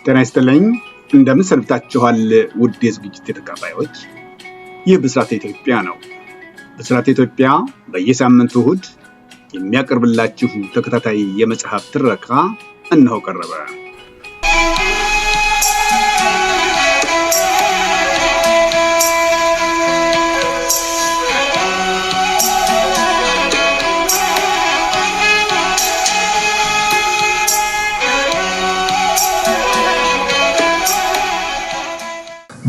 ጤና ይስጥልኝ እንደምን ሰንብታችኋል ውድ የዝግጅት ተከታታዮች። ይህ ብስራት ኢትዮጵያ ነው። ብስራት ኢትዮጵያ በየሳምንቱ እሁድ የሚያቀርብላችሁ ተከታታይ የመጽሐፍ ትረካ እነሆ ቀረበ።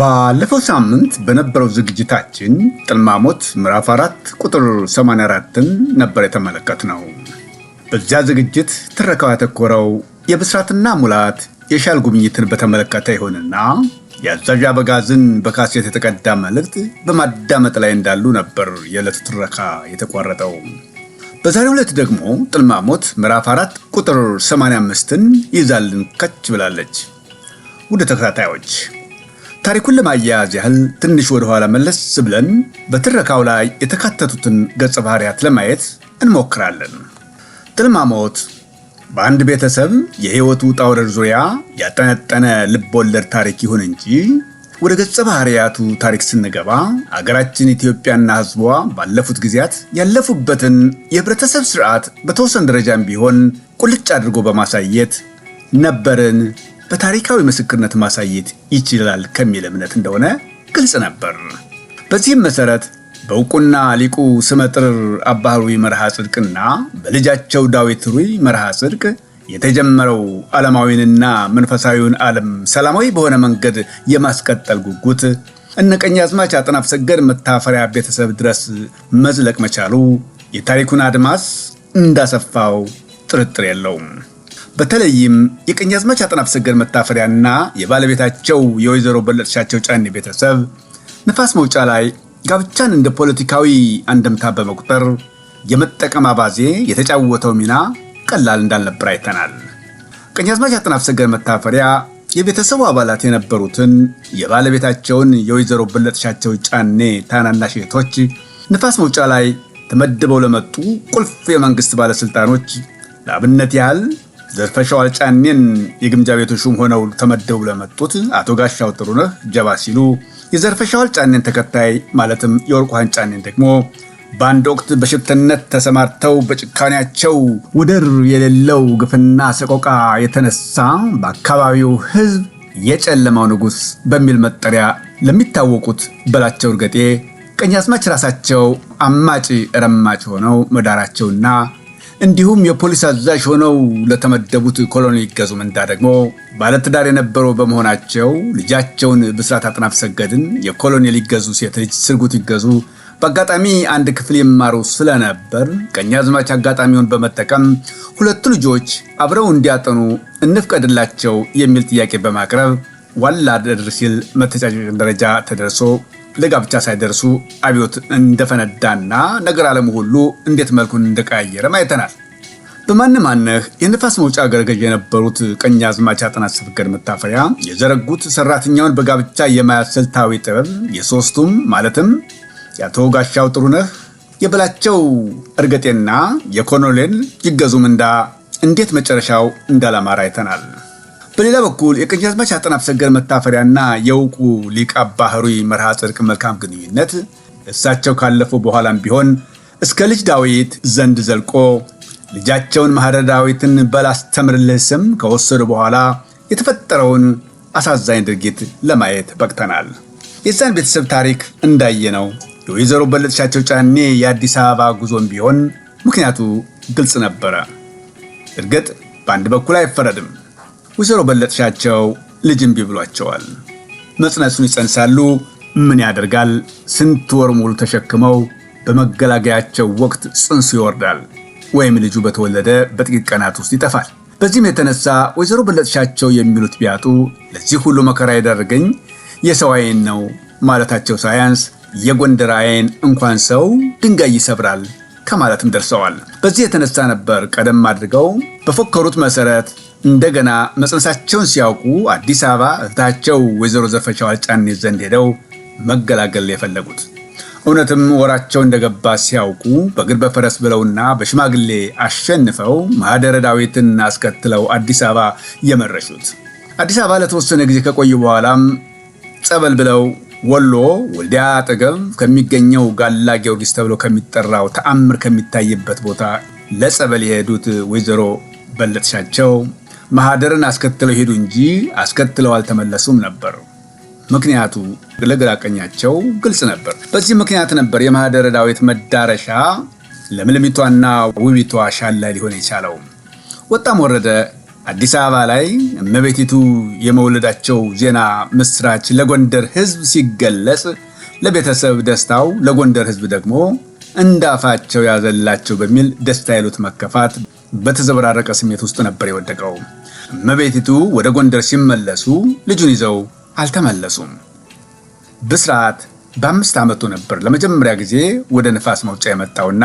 ባለፈው ሳምንት በነበረው ዝግጅታችን ጥልማሞት ምዕራፍ 4 ቁጥር 84ን ነበር የተመለከትነው። በዚያ ዝግጅት ትረካው ያተኮረው የብስራትና ሙላት የሻል ጉብኝትን በተመለከተ ይሆንና የአዛዥ አበጋዝን በካሴት የተቀዳ መልእክት በማዳመጥ ላይ እንዳሉ ነበር የዕለቱ ትረካ የተቋረጠው። በዛሬው ዕለት ደግሞ ጥልማሞት ምዕራፍ 4 ቁጥር 85ን ይዛልን ከች ብላለች። ውድ ተከታታዮች ታሪኩን ለማያያዝ ያህል ትንሽ ወደ ኋላ መለስ ብለን በትረካው ላይ የተካተቱትን ገጸ ባህሪያት ለማየት እንሞክራለን። ጥልማሞት በአንድ ቤተሰብ የህይወቱ ውጣ ውረድ ዙሪያ ያጠነጠነ ልብ ወለድ ታሪክ ይሁን እንጂ ወደ ገጸ ባህሪያቱ ታሪክ ስንገባ አገራችን ኢትዮጵያና ህዝቧ ባለፉት ጊዜያት ያለፉበትን የህብረተሰብ ስርዓት በተወሰነ ደረጃም ቢሆን ቁልጭ አድርጎ በማሳየት ነበርን በታሪካዊ ምስክርነት ማሳየት ይችላል ከሚል እምነት እንደሆነ ግልጽ ነበር። በዚህም መሰረት በእውቁና ሊቁ ስመጥር አባ ህሩይ መርሃ ጽድቅና በልጃቸው ዳዊት ህሩይ መርሃ ጽድቅ የተጀመረው ዓለማዊንና መንፈሳዊውን ዓለም ሰላማዊ በሆነ መንገድ የማስቀጠል ጉጉት እነ ቀኛዝማች አጥናፍ ሰገድ መታፈሪያ ቤተሰብ ድረስ መዝለቅ መቻሉ የታሪኩን አድማስ እንዳሰፋው ጥርጥር የለውም። በተለይም የቀኛዝማች አጥናፍ ሰገድ መታፈሪያና የባለቤታቸው የወይዘሮ በለጥሻቸው ጫኔ ቤተሰብ ንፋስ መውጫ ላይ ጋብቻን እንደ ፖለቲካዊ አንድምታ በመቁጠር የመጠቀም አባዜ የተጫወተው ሚና ቀላል እንዳልነበር አይተናል። ቀኛዝማች አጥናፍ ሰገድ መታፈሪያ የቤተሰቡ አባላት የነበሩትን የባለቤታቸውን የወይዘሮ በለጥሻቸው ጫኔ ታናናሽ እህቶች ንፋስ መውጫ ላይ ተመድበው ለመጡ ቁልፍ የመንግስት ባለስልጣኖች ለአብነት ያህል ዘርፈሻዋል ጫኔን የግምጃ ቤቱ ሹም ሆነው ተመደቡ ለመጡት አቶ ጋሻው ጥሩነህ ጀባ ሲሉ፣ የዘርፈሻዋል ጫኔን ተከታይ ማለትም የወርቁሃን ጫኔን ደግሞ በአንድ ወቅት በሽፍትነት ተሰማርተው በጭካኔያቸው ወደር የሌለው ግፍና ሰቆቃ የተነሳ በአካባቢው ህዝብ የጨለማው ንጉሥ በሚል መጠሪያ ለሚታወቁት በላቸው እርገጤ ቀኛዝማች ራሳቸው አማጭ ረማጭ ሆነው መዳራቸውና እንዲሁም የፖሊስ አዛዥ ሆነው ለተመደቡት ኮሎኔል ይገዙ ምንዳ ደግሞ ባለትዳር የነበሩ በመሆናቸው ልጃቸውን ብስራት አጥናፍ ሰገድን የኮሎኔል ይገዙ ሴት ልጅ ስርጉት ይገዙ በአጋጣሚ አንድ ክፍል ይማሩ ስለነበር ቀኛዝማች አጋጣሚውን በመጠቀም ሁለቱ ልጆች አብረው እንዲያጠኑ እንፍቀድላቸው የሚል ጥያቄ በማቅረብ ዋላ ደር ሲል መተጫጨቅ ደረጃ ተደርሶ ለጋብቻ ሳይደርሱ አብዮት እንደፈነዳና ነገር ዓለሙ ሁሉ እንዴት መልኩን እንደቀያየረ አይተናል። በማንማነህ የንፋስ መውጫ ገርገዥ የነበሩት ቀኛዝማች አጥናፍ ሰገድ መታፈሪያ የዘረጉት ሰራተኛውን በጋብቻ የማያዝ ስልታዊ ጥበብ የሶስቱም ማለትም የአቶ ጋሻው ጥሩነህ የበላቸው እርገጤና የኮሎኔል ይገዙ ምንዳ እንዴት መጨረሻው እንዳላማረ አይተናል። በሌላ በኩል የቀኛዝማች አጥናፍ ሰገድ መታፈሪያና የእውቁ ሊቅ አባ ህሩይ መርሃ ጽድቅ መልካም ግንኙነት እሳቸው ካለፉ በኋላም ቢሆን እስከ ልጅ ዳዊት ዘንድ ዘልቆ ልጃቸውን ማህደረ ዳዊትን በላስተምርልህ ስም ከወሰዱ በኋላ የተፈጠረውን አሳዛኝ ድርጊት ለማየት በቅተናል። የዛን ቤተሰብ ታሪክ እንዳየነው የወይዘሮ በለጥሻቸው ጫኔ የአዲስ አበባ ጉዞም ቢሆን ምክንያቱ ግልጽ ነበረ። እርግጥ በአንድ በኩል አይፈረድም። ወይዘሮ በለጥሻቸው ልጅ እምቢ ብሏቸዋል። መጽነሱን ይጸንሳሉ። ምን ያደርጋል ስንት ወር ሙሉ ተሸክመው በመገላገያቸው ወቅት ጽንሱ ይወርዳል ወይም ልጁ በተወለደ በጥቂት ቀናት ውስጥ ይጠፋል። በዚህም የተነሳ ወይዘሮ በለጥሻቸው የሚሉት ቢያጡ ለዚህ ሁሉ መከራ የዳረገኝ የሰው ዓይን ነው ማለታቸው ሳያንስ የጎንደር ዓይን እንኳን ሰው ድንጋይ ይሰብራል ከማለትም ደርሰዋል። በዚህ የተነሳ ነበር ቀደም አድርገው በፎከሩት መሰረት እንደገና መጽነሳቸውን ሲያውቁ አዲስ አበባ እህታቸው ወይዘሮ ዘርፈሻዋል ጫኔ ዘንድ ሄደው መገላገል የፈለጉት። እውነትም ወራቸው እንደገባ ሲያውቁ በእግር በፈረስ ብለውና በሽማግሌ አሸንፈው ማህደረ ዳዊትን አስከትለው አዲስ አበባ የመረሹት። አዲስ አበባ ለተወሰነ ጊዜ ከቆዩ በኋላም ጸበል ብለው ወሎ ወልዲያ አጠገብ ከሚገኘው ጋላ ጊዮርጊስ ተብሎ ከሚጠራው ተአምር ከሚታይበት ቦታ ለጸበል የሄዱት ወይዘሮ በለጥሻቸው ማህደርን አስከትለው ሄዱ እንጂ አስከትለው አልተመለሱም ነበር። ምክንያቱ ለግራ ቀኛቸው ግልጽ ነበር። በዚህ ምክንያት ነበር የማህደረ ዳዊት መዳረሻ ለምለሚቷና ውቢቷ ሻላ ሊሆን የቻለው። ወጣም ወረደ አዲስ አበባ ላይ እመቤቲቱ የመወለዳቸው ዜና ምስራች ለጎንደር ሕዝብ ሲገለጽ ለቤተሰብ ደስታው፣ ለጎንደር ሕዝብ ደግሞ እንዳፋቸው ያዘላቸው በሚል ደስታ ይሉት መከፋት በተዘበራረቀ ስሜት ውስጥ ነበር የወደቀው። እመቤቲቱ ወደ ጎንደር ሲመለሱ ልጁን ይዘው አልተመለሱም። ብስራት በ5 ዓመቱ ነበር ለመጀመሪያ ጊዜ ወደ ንፋስ መውጫ የመጣውና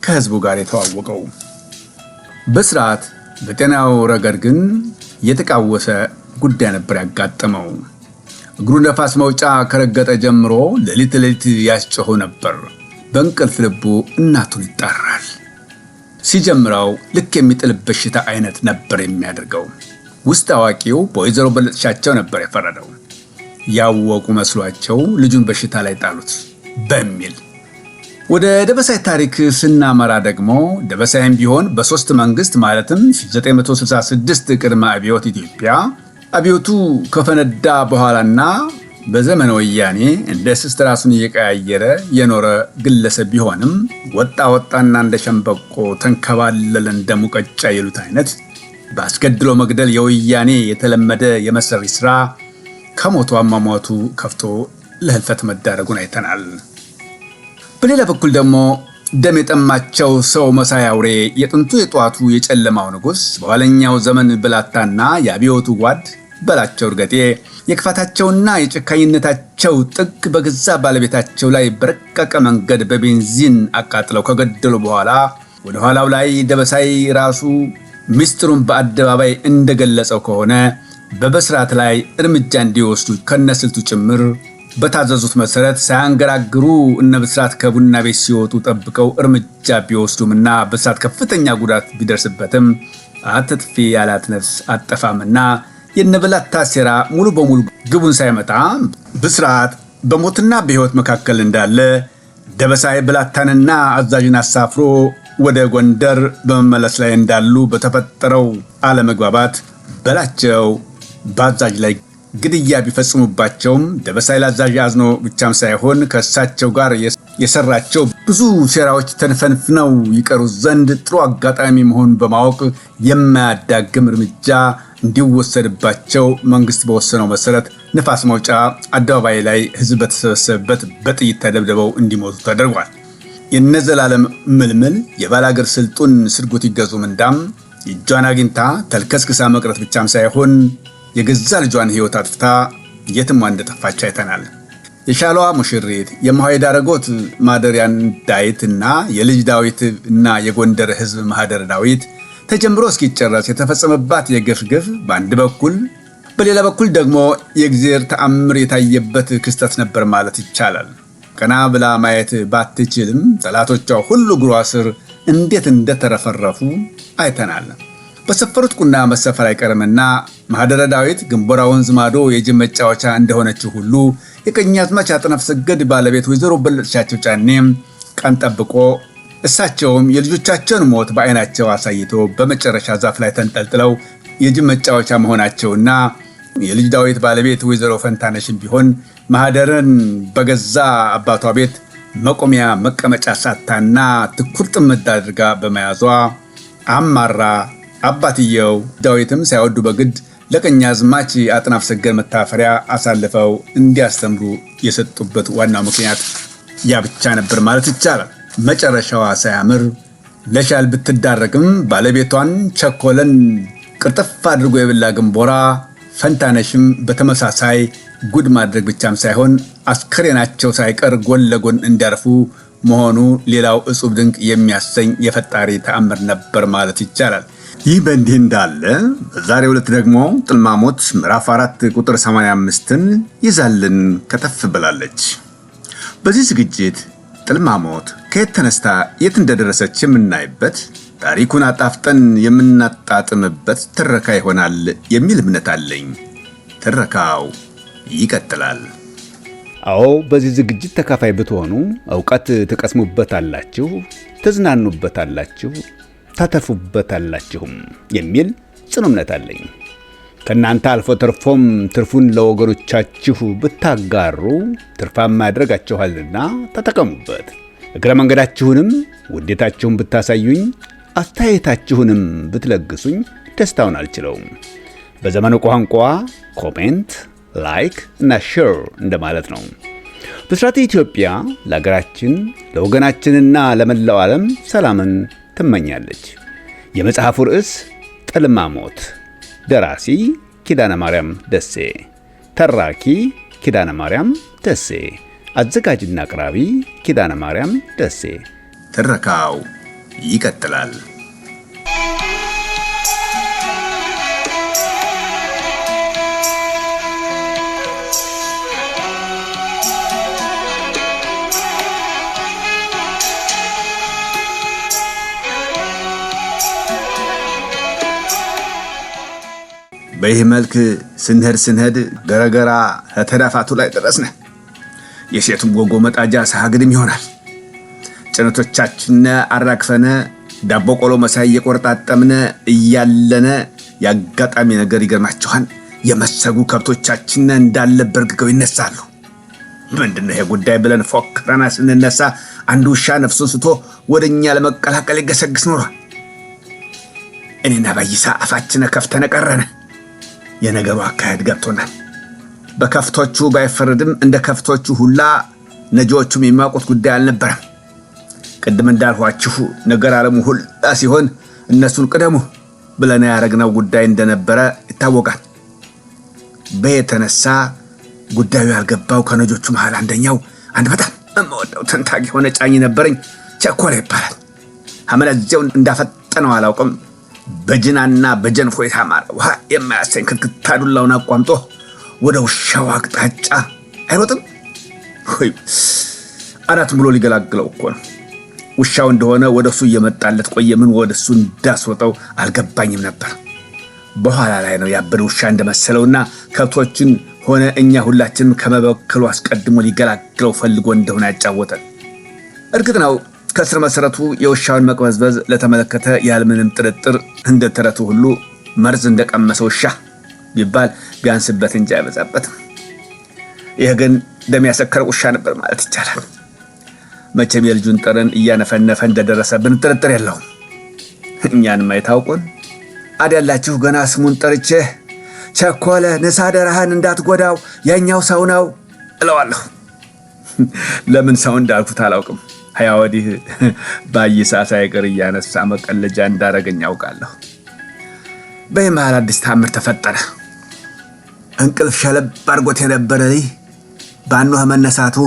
ከሕዝቡ ጋር የተዋወቀው። ብስራት በጤናው ረገድ ግን የተቃወሰ ጉዳይ ነበር ያጋጠመው። እግሩ ነፋስ መውጫ ከረገጠ ጀምሮ ሌሊት ያስጮኸው ነበር። በእንቅልፍ ልቡ እናቱን ይጣራል። ሲጀምረው ልክ የሚጥል በሽታ አይነት ነበር የሚያደርገው። ውስጥ አዋቂው በወይዘሮ በለጥሻቸው ነበር የፈረደው። ያወቁ መስሏቸው ልጁን በሽታ ላይ ጣሉት በሚል። ወደ ደበሳይ ታሪክ ስናመራ ደግሞ ደበሳይም ቢሆን በ3 መንግስት ማለትም 966 ቅድመ አብዮት ኢትዮጵያ አብዮቱ ከፈነዳ በኋላና በዘመነ ወያኔ እንደ ስስት ራሱን እየቀያየረ የኖረ ግለሰብ ቢሆንም ወጣና እንደ ሸምበቆ ተንከባለለ እንደ ሙቀጫ ይሉት አይነት በአስገድሎ መግደል የወያኔ የተለመደ የመሰሪ ስራ ከሞቱ አሟሟቱ ከፍቶ ለህልፈት መዳረጉን አይተናል። በሌላ በኩል ደግሞ ደም የጠማቸው ሰው መሳይ አውሬ የጥንቱ የጧቱ የጨለማው ንጉሥ በኋለኛው ዘመን ብላታና የአብዮቱ ጓድ በላቸው እርገጤ የክፋታቸውና የጨካኝነታቸው ጥግ በገዛ ባለቤታቸው ላይ በረቀቀ መንገድ በቤንዚን አቃጥለው ከገደሉ በኋላ ወደ ኋላው ላይ ደበሳይ ራሱ ምስጢሩን በአደባባይ እንደገለጸው ከሆነ በብስራት ላይ እርምጃ እንዲወስዱ ከነስልቱ ጭምር በታዘዙት መሰረት ሳያንገራግሩ እነ ብስራት ከቡና ቤት ሲወጡ ጠብቀው እርምጃ ቢወስዱምና ብስራት ከፍተኛ ጉዳት ቢደርስበትም አትጥፊ ያላት ነፍስ አጠፋምና የነበላታ ሴራ ሙሉ በሙሉ ግቡን ሳይመጣ ብስራት በሞትና በሕይወት መካከል እንዳለ ደበሳይ ብላታንና አዛዥን አሳፍሮ ወደ ጎንደር በመመለስ ላይ እንዳሉ በተፈጠረው አለመግባባት በላቸው በአዛዥ ላይ ግድያ ቢፈጽሙባቸውም ደበሳይ ለአዛዥ አዝኖ ብቻም ሳይሆን ከእሳቸው ጋር የሰራቸው ብዙ ሴራዎች ተንፈንፍነው ይቀሩ ዘንድ ጥሩ አጋጣሚ መሆኑን በማወቅ የማያዳግም እርምጃ እንዲወሰድባቸው መንግስት በወሰነው መሰረት ንፋስ መውጫ አደባባይ ላይ ሕዝብ በተሰበሰበበት በጥይት ተደብድበው እንዲሞቱ ተደርጓል። የነዘላለም ምልምል የባላገር ስልጡን ስርጉት ይገዙ ምንዳም የእጇን አግኝታ ተልከስክሳ መቅረት ብቻም ሳይሆን የገዛ ልጇን ሕይወት አጥፍታ የትም እንደጠፋች አይተናል። የሻለዋ ሙሽሪት የማሆይ ዳረጎት ማደሪያን ዳዊትና የልጅ ዳዊት እና የጎንደር ሕዝብ ማህደረ ዳዊት ተጀምሮ እስኪጨረስ የተፈጸመባት የግፍ ግፍ በአንድ በኩል፣ በሌላ በኩል ደግሞ የእግዚአብሔር ተአምር የታየበት ክስተት ነበር ማለት ይቻላል። ቀና ብላ ማየት ባትችልም ጠላቶቿ ሁሉ እግሯ ስር እንዴት እንደተረፈረፉ አይተናል። በሰፈሩት ቁና መሰፈር አይቀርምና ማህደረ ዳዊት ግንቦራ ወንዝ ማዶ የጅብ መጫወቻ እንደሆነችው ሁሉ የቀኛዝማች አጥናፍ ሰገድ ባለቤት ወይዘሮ በለጥሻቸው ጫኔም ቀን ጠብቆ እሳቸውም የልጆቻቸውን ሞት በአይናቸው አሳይቶ በመጨረሻ ዛፍ ላይ ተንጠልጥለው የጅብ መጫወቻ መሆናቸውና የልጅ ዳዊት ባለቤት ወይዘሮ ፈንታነሽም ቢሆን ማህደርን በገዛ አባቷ ቤት መቆሚያ መቀመጫ ሳታና ትኩር ጥምድ አድርጋ በመያዟ አማራ አባትየው ዳዊትም ሳይወዱ በግድ ለቀኛዝማች አጥናፍ ሰገድ መታፈሪያ አሳልፈው እንዲያስተምሩ የሰጡበት ዋናው ምክንያት ያ ብቻ ነበር ማለት ይቻላል። መጨረሻዋ ሳያምር ለሻል ብትዳረግም ባለቤቷን ቸኮለን ቅርጥፍ አድርጎ የበላ ግንቦራ ፈንታነሽም በተመሳሳይ ጉድ ማድረግ ብቻም ሳይሆን አስከሬናቸው ሳይቀር ጎን ለጎን እንዲያርፉ መሆኑ ሌላው እጹብ ድንቅ የሚያሰኝ የፈጣሪ ተአምር ነበር ማለት ይቻላል። ይህ በእንዲህ እንዳለ በዛሬው ዕለት ደግሞ ጥልማሞት ምዕራፍ 4 ቁጥር 85ን ይዛልን ከተፍ ብላለች። በዚህ ዝግጅት ጥልማሞት ከየት ተነስታ የት እንደደረሰች የምናይበት፣ ታሪኩን አጣፍጠን የምናጣጥምበት ትረካ ይሆናል የሚል እምነት አለኝ። ትረካው ይቀጥላል። አዎ በዚህ ዝግጅት ተካፋይ ብትሆኑ ዕውቀት ትቀስሙበታላችሁ፣ ትዝናኑበታላችሁ፣ ታተርፉበታላችሁም የሚል ጽኑ እምነት አለኝ። ከእናንተ አልፎ ተርፎም ትርፉን ለወገኖቻችሁ ብታጋሩ ትርፋማ ያደርጋችኋልና ተጠቀሙበት። እግረ መንገዳችሁንም ውዴታችሁን ብታሳዩኝ፣ አስተያየታችሁንም ብትለግሱኝ ደስታውን አልችለውም። በዘመኑ ቋንቋ ኮሜንት፣ ላይክ እና ሼር እንደማለት ነው። ብስራት ኢትዮጵያ ለሀገራችን ለወገናችንና ለመላው ዓለም ሰላምን ትመኛለች። የመጽሐፉ ርዕስ ጥልማሞት፣ ደራሲ ኪዳነ ማርያም ደሴ፣ ተራኪ ኪዳነ ማርያም ደሴ፣ አዘጋጅና አቅራቢ ኪዳነ ማርያም ደሴ። ትረካው ይቀጥላል። በይህ መልክ ስንሄድ ገረገራ ተዳፋቱ ላይ ደረስነ። የሴቱም ጎጎ መጣጃ ሳግድም ይሆናል። ጭነቶቻችንን አራግፈነ ዳቦ ቆሎ መሳይ እየቆረጣጠምነ እያለነ ያጋጣሚ ነገር ይገርማችኋል። የመሰጉ ከብቶቻችን እንዳለ በርግገው ይነሳሉ። ምንድነው ይሄ ጉዳይ ብለን ፎክረና ስንነሳ አንድ ውሻ ነፍሱን ስቶ ወደኛ ለመቀላቀል ይገሰግስ ኖሯል። እኔና ባይሳ አፋችነ ከፍተነ ቀረነ። የነገሩ አካሄድ ገብቶናል። በከፍቶቹ ባይፈረድም እንደ ከፍቶቹ ሁላ ነጂዎቹም የሚያውቁት ጉዳይ አልነበረም። ቅድም እንዳልኋችሁ ነገር ዓለሙ ሁላ ሲሆን እነሱን ቅደሙ ብለን ያረግነው ጉዳይ እንደነበረ ይታወቃል። በየተነሳ ጉዳዩ ያልገባው ከነጆቹ መሃል አንደኛው አንድ በጣም የምወደው ተንታጊ ሆነ ጫኝ ነበረኝ። ቸኮለ ይባላል። አመለዚያው እንዳፈጠነው አላውቅም። በጅናና በጀንፎ የታማረ ውሃ የማያሰኝ ክትክታ ዱላውን አቋምጦ ወደ ውሻው አቅጣጫ አይሮጥም ወይ? አናቱን ብሎ ሊገላግለው እኮ ነው። ውሻው እንደሆነ ወደሱ እየመጣለት ቆየ። ምን ወደሱ እንዳስወጣው አልገባኝም ነበር። በኋላ ላይ ነው ያበደ ውሻ እንደመሰለውና ከብቶችን ሆነ እኛ ሁላችንም ከመበከሉ አስቀድሞ ሊገላግለው ፈልጎ እንደሆነ ያጫወተን። እርግጥ ነው ከስር መሰረቱ የውሻውን መቅበዝበዝ ለተመለከተ ያልምንም ጥርጥር እንደ ተረቱ ሁሉ መርዝ እንደቀመሰ ውሻ ቢባል ቢያንስበት እንጂ አይበዛበትም። ይህ ግን ደም ያሰከረ ውሻ ነበር ማለት ይቻላል። መቼም የልጁን ጠረን እያነፈነፈ እንደደረሰብን ጥርጥር የለውም። እኛንም አይታውቁን አዳላችሁ ገና ስሙን ጠርቼ ቸኮለ ንሳ ደራህን እንዳትጎዳው የኛው ሰው ነው እለዋለሁ። ለምን ሰው እንዳልኩት አላውቅም። ወዲህ ባይሳ ሳይቀር እያነሳ መቀለጃ እንዳረገኝ አውቃለሁ። በመሃል አዲስ ታምር ተፈጠረ። እንቅልፍ ሸለብ አድርጎት የነበረ ልጅ ባኖህ መነሳቱ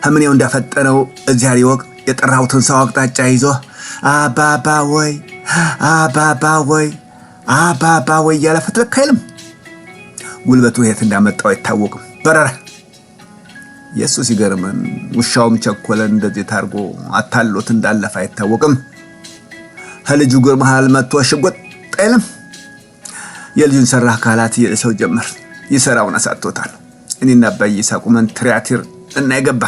ህምኔው እንዳፈጠነው እዚያ ሊወቅ የጠራሁትን ሰው አቅጣጫ ይዞ አባባ ወይ አባባ ወይ አባባ ወይ እያለ ፍትለክ አይልም። ጉልበቱ የት እንዳመጣው አይታወቅም። በረረ። የሱ ሲገርመን ውሻውም ቸኮለ እንደዚህ ታርጎ አታሎት እንዳለፈ አይታወቅም። ከልጁ ግር መሃል መጥቶ ሽጎጥ አይልም። የልጁን ሰራ አካላት የሰው ጀመር ይሰራውን አሳጥቶታል። እኔና ባይሳ ቁመን ትሪያቲር እና ይገባ።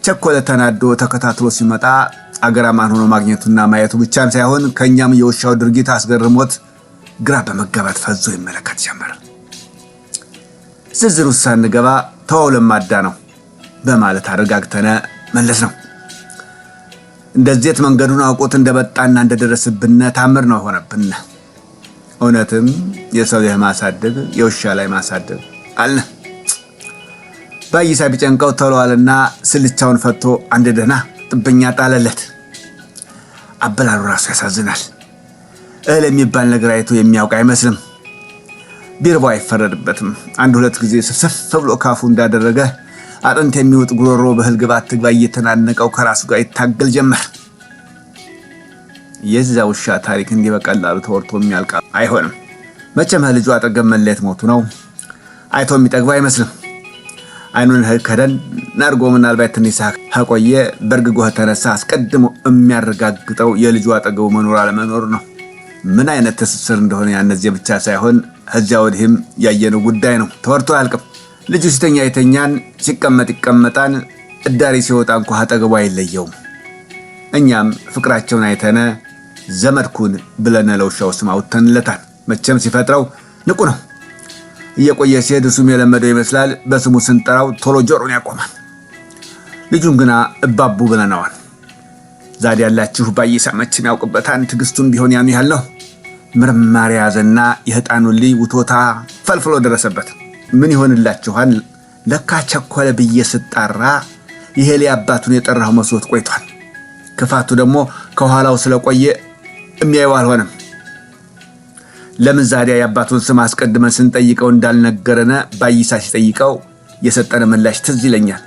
ቸኮለ ተናዶ ተከታትሎ ሲመጣ አገራማን ሆኖ ማግኘቱና ማየቱ ብቻም ሳይሆን ከኛም የውሻው ድርጊት አስገርሞት ግራ በመጋባት ፈዞ ይመለከት ጀመረ። ዝርዝሩ ሳንገባ ተዋውለን ማዳ ነው በማለት አረጋግተነ መለስ ነው። እንደዚህ መንገዱን አውቆት እንደበጣና እንደደረስብን ታምር ነው ሆነብን። እውነትም የሰው የማሳደግ የውሻ ላይ ማሳደግ አለ። ባይሳ ቢጨንቀው ተለዋልና ስልቻውን ፈቶ አንድ ደህና ጥብኛ ጣለለት። አበላሉ ራሱ ያሳዝናል። እህል የሚባል ነገር አይቶ የሚያውቅ አይመስልም። ቢርቦ አይፈረድበትም። አንድ ሁለት ጊዜ ሰፍ ብሎ ካፉ እንዳደረገ አጥንት የሚወጥ ጉሮሮ በህል ግባት ትግባ እየተናነቀው ከራሱ ጋር ይታገል ጀመር። የዛ ውሻ ታሪክ እንዲህ በቀላሉ ተወርቶ የሚያልቅ አይሆንም። መቼም ልጁ አጠገብ መለየት ሞቱ ነው። አይቶ የሚጠግባ አይመስልም። አይኑን ከደን ናርጎ ምናልባት ትንሽ ከቆየ በርግጎ ተነሳ። አስቀድሞ የሚያረጋግጠው የልጁ አጠገቡ መኖር አለመኖር ነው። ምን አይነት ትስስር እንደሆነ ያነዚህ ብቻ ሳይሆን ከዚያ ወዲህም ያየነው ጉዳይ ነው። ተወርቶ አያልቅም። ልጁ ሲተኛ ይተኛን፣ ሲቀመጥ ይቀመጣን፣ እዳሪ ሲወጣ እንኳ አጠገቡ አይለየውም። እኛም ፍቅራቸውን አይተነ ዘመድኩን ብለን ለውሻው ስም አውጥተንለታል። መቼም ሲፈጥረው ንቁ ነው። እየቆየ ሲሄድ እሱም የለመደው ይመስላል። በስሙ ስንጠራው ቶሎ ጆሮን ያቆማል። ልጁን ግና እባቡ ብለነዋል። ዛሬ ያላችሁ ባይሳ መቼም ያውቅበታል። ትዕግስቱን ቢሆን ያኑ ያህል ነው። ምርማሪ ያዘና የህጣኑን ልጅ ውቶታ ፈልፍሎ ደረሰበት። ምን ይሆንላችኋል? ለካ ቸኮለ ብዬ ስጣራ ይሄ ላይ አባቱን የጠራው መስሎት ቆይቷል። ክፋቱ ደግሞ ከኋላው ስለቆየ የሚያየው አልሆነም። ለምን ዛሬ የአባቱን ስም አስቀድመን ስንጠይቀው እንዳልነገረነ ባይሳ ሲጠይቀው የሰጠነ ምላሽ ትዝ ይለኛል።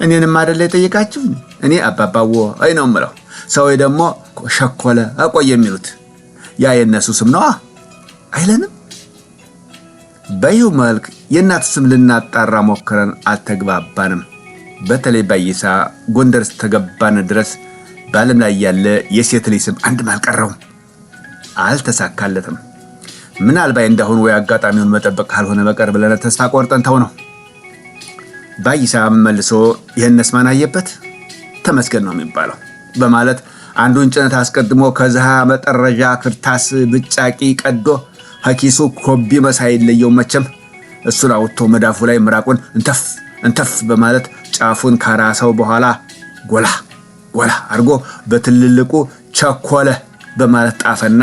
እኔንም አይደለ የጠየቃችሁ? እኔ አባባዎ አይ ነው የምለው። ሰው ደግሞ ሸኮለ አቆየ የሚሉት ያ የነሱ ስም ነው አይለንም? በይው መልክ የእናቱ ስም ልናጣራ ሞክረን አልተግባባንም። በተለይ ባይሳ ጎንደር ተገባን ድረስ በዓለም ላይ ያለ የሴት ልጅ ስም አንድም አልቀረውም። አልተሳካለትም። ምናልባት እንደሆነ ወይ አጋጣሚውን መጠበቅ ካልሆነ በቀር ብለን ተስፋ ቆርጠን ተው ነው። ባይሳ መልሶ ይህንስ ማን አየበት? ተመስገን ነው የሚባለው በማለት አንዱን ጭነት አስቀድሞ ከዝሃ መጠረዣ ክርታስ ብጫቂ ቀዶ ሐኪሱ ኮቢ መሳይ ለየው። መቼም እሱን አውጥቶ መዳፉ ላይ ምራቁን እንተፍ በማለት ጫፉን ካራሰው በኋላ ጎላ ጎላ አድርጎ በትልልቁ ቸኮለ በማለት ጣፈና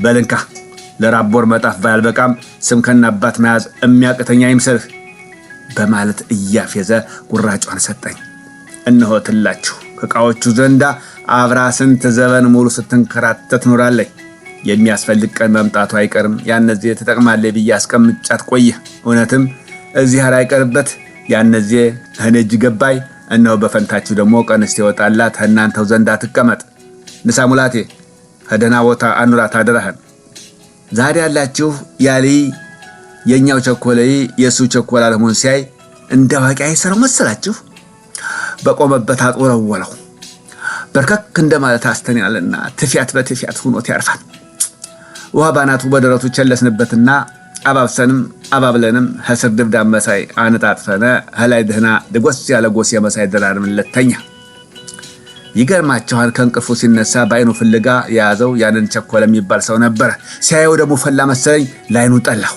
በልንካ ለራቦር መጣፍ ባያልበቃም ስም ከናባት መያዝ የሚያቅተኛ ይምሰልህ በማለት እያፌዘ ጉራጯን ሰጠኝ። እነሆ ትላችሁ ከቃዎቹ ዘንዳ አብራ ስንት ዘመን ሙሉ ስትንከራተት ኖራለች። የሚያስፈልግ ቀን መምጣቱ አይቀርም። ያነዚህ ተጠቅማለች ብዬ አስቀምጫት ቆየ። እውነትም እዚህ አይቀርበት ያነዚህ እኔ እጅ ገባይ። እነሆ በፈንታችሁ ደግሞ ቀንስት ይወጣላት እናንተው ዘንዳ ትቀመጥ። ንሳሙላቴ ከደህና ቦታ አኑራት አደረህን። ዛሬ ያላችሁ ያሊ የኛው ቸኮለይ የሱ ቸኮላ ለመሆን ሲያይ እንደ ዋቂ አይሰራው መሰላችሁ። በቆመበት አጥወረወለው። በርከክ እንደማለት አስተኛልና ትፊያት በትፊያት ሆኖት ያርፋል። ውሃ ባናቱ በደረቱ ቸለስንበትና አባብሰንም አባብለንም ሐስር ድብዳብ መሳይ አንጣጥፈነ ሀላይ ደህና ደጎስ ያለ ጎስ የመሳይ ደራርምለት ተኛ። ይገርማችኋል፣ ከእንቅልፉ ሲነሳ በአይኑ ፍልጋ የያዘው ያንን ቸኮለ የሚባል ሰው ነበር። ሲያየው ደግሞ ፈላ መሰለኝ፣ ላይኑ ጠላሁ።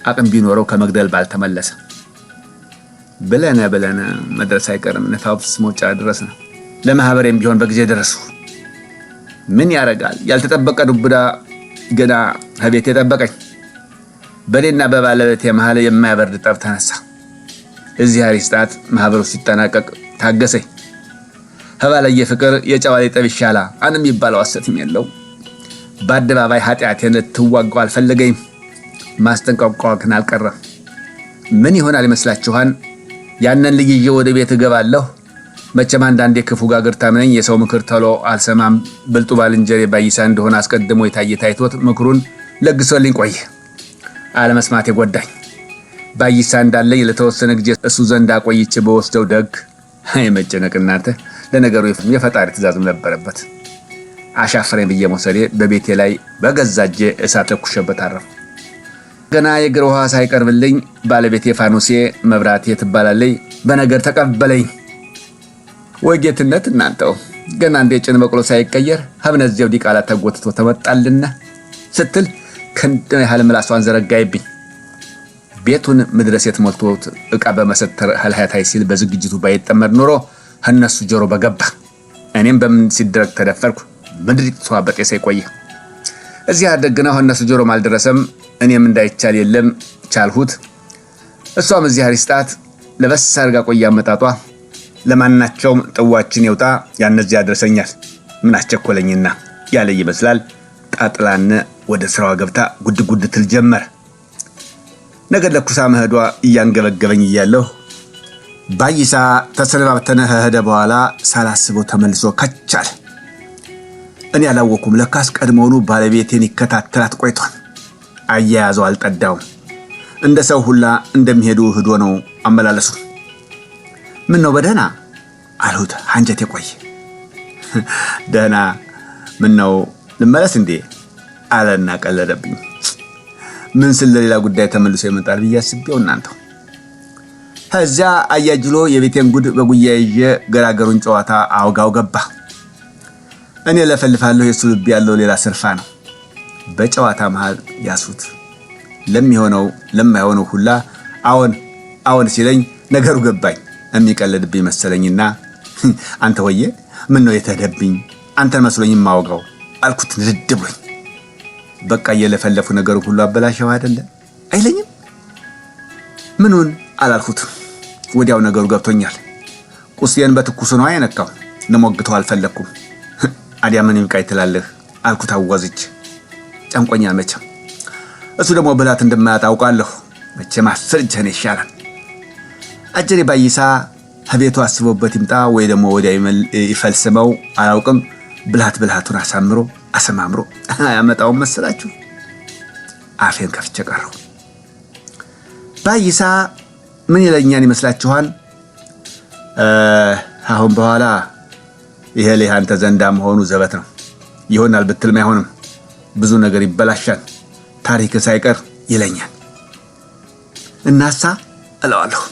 አቅም ቢኖረው ከመግደል ባልተመለሰ። ብለነ መድረስ አይቀርም። ነፋስ መውጫ ድረስን። ለማህበሬም ቢሆን በጊዜ ደረሱ። ምን ያረጋል፣ ያልተጠበቀ ዱብዳ ገና ከቤት የጠበቀኝ። በኔና በባለቤቴ መሃል የማያበርድ ጠብ ተነሳ። እዚህ አሪስጣት ማህበሩ ሲጠናቀቅ ታገሰኝ። ከባለየ ፍቅር የጨዋሌ ጠብ ይሻላ አንም ይባለው አሰትም የለው። በአደባባይ ኃጢአቴን ትዋጋው አልፈለገኝም። ማስጠንቀቂያውን አልቀረም። ምን ይሆናል ይመስላችኋል? ያንን ልጅ ይዤ ወደ ቤት እገባለሁ። መቼም አንዳንዴ ክፉ ጋግር ታምነኝ የሰው ምክር ተሎ አልሰማም። ብልጡ ባልንጀሬ ባይሳ እንደሆነ አስቀድሞ ታይቶት ምክሩን ለግሶልኝ ቆየ። አለመስማት የጎዳኝ ባይሳ እንዳለኝ ለተወሰነ ጊዜ እሱ ዘንድ አቆይቼ በወስደው ደግ አይመጨነቅ እናንተ። ለነገሩ የፈጣሪ ትእዛዝም ነበረበት። አሻፈረኝ ብዬ መውሰዴ በቤቴ ላይ በገዛጄ እሳት ለኩሼበት አረፈ። ገና የእግር ውሃ ሳይቀርብልኝ ባለቤቴ ፋኖሴ መብራቴ ትባላለች በነገር ተቀበለኝ። ወጌትነት እናንተው ገና እንደ ጭን በቅሎ ሳይቀየር ሀብነዚያው ዲቃላ ተጎትቶ ተመጣልና ስትል ከንደ ያህል ምላሷን ዘረጋይብኝ። ቤቱን ምድረሴት ሞልቶት ዕቃ በመሰተር ሀልሃታይ ሲል በዝግጅቱ ባይጠመድ ኖሮ እነሱ ጆሮ በገባ። እኔም በምን ሲደረግ ተደፈርኩ። ምድሪት ተዋበጤ ሳይቆየ እዚያ ደግነው እነሱ ጆሮ ማልደረሰም። እኔም እንዳይቻል የለም ቻልሁት። እሷም እዚህ አሪስጣት ለበስ አርጋ ቆያ መጣጧ። ለማናቸውም ጥዋችን ይውጣ ያነዚህ ያደርሰኛል ምን አስቸኮለኝና ያለ ይመስላል። ጣጥላነ ወደ ስራዋ ገብታ ጉድ ትል ጀመረ። ነገር ለኩሳ መሄዷ እያንገበገበኝ እያለሁ ባይሳ ተሰነባብተነ ሄደ። በኋላ ሳላስበው ተመልሶ ከቻለ። እኔ አላወኩም። ለካስ ቀድሞውኑ ባለቤቴን ይከታተላት ቆይቷል። አያያዘው አልጠዳውም። እንደ ሰው ሁላ እንደሚሄዱ ህዶ ነው አመላለሱ። ምን ነው በደህና አልሁት። አንጀቴ ቆየ። ደህና ምን ነው ልመለስ እንዴ አለና ቀለደብኝ። ምን ስለ ሌላ ጉዳይ ተመልሶ ይመጣል ብዬ አስቤው እናንተው። ከዚያ አያጅሎ የቤቴን ጉድ በጉያ ይዤ ገራገሩን ጨዋታ አውጋው ገባ። እኔ ለፈልፋለሁ፣ የሱ ልብ ያለው ሌላ ስርፋ ነው። በጨዋታ መሃል ያሱት። ለሚሆነው ለማይሆነው ሁላ አዎን ሲለኝ ነገሩ ገባኝ። የሚቀልድብኝ መሰለኝና አንተ ሆዬ ምን ነው የተደብኝ አንተን መስሎኝ ማውጋው አልኩት ንድድ ብሎኝ። በቃ እየለፈለፉ ነገሩ ሁሉ አበላሸው አይደለ አይለኝም። ምኑን አላልኩት። ወዲያው ነገሩ ገብቶኛል። ቁስዬን በትኩሱ ነው አይነካው። ለሞግተው አልፈለኩም። አዲያ ምን ይብቃይ ትላለህ አልኩት አዋዝች። ጨንቆኛል መቼም። እሱ ደግሞ ብላት እንደማያጣ አውቃለሁ። መቼም አፍርጀኔ ይሻላል። አጀሬ ባይሳ ከቤቱ አስቦበት ይምጣ ወይ ደግሞ ወዲያ ይፈልስመው አላውቅም። ብልሃቱን አሰማምሮ ያመጣው መስላችሁ አፌን ከፍቼ ቀረሁ። ባይሳ ምን ይለኛል ይመስላችኋል? አሁን በኋላ ይሄ ላይ አንተ ዘንዳ መሆኑ ዘበት ነው። ይሆናል ብትልም አይሆንም። ብዙ ነገር ይበላሻል፣ ታሪክ ሳይቀር ይለኛል። እናሳ እለዋለሁ።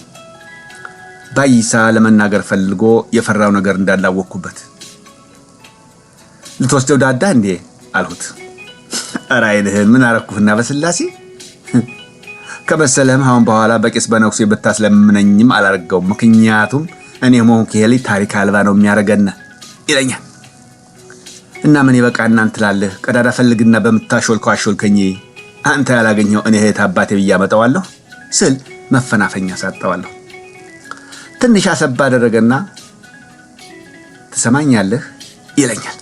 ባይሳ ለመናገር ፈልጎ የፈራው ነገር እንዳላወቅኩበት። ልትወስደው ዳዳ እንዴ አልሁት። ኧረ አይልህን ምን አረኩህና በስላሴ ከመሰለህም አሁን በኋላ በቄስ በነኩሴ ብታስለምነኝም አላረገውም። ምክንያቱም እኔ ሞንክ ይሄ ታሪክ አልባ ነው የሚያረገና ይለኛል። እና ምን ይበቃ እናንተ ትላለህ? ቀዳዳ ፈልግና በመታሾልከው አሾልከኝ። አንተ ያላገኘው እኔ እህት አባቴ ብያመጣዋለሁ ስል መፈናፈኛ ሳጣዋለሁ። ትንሽ አሰባ አደረገና ትሰማኛለህ ይለኛል።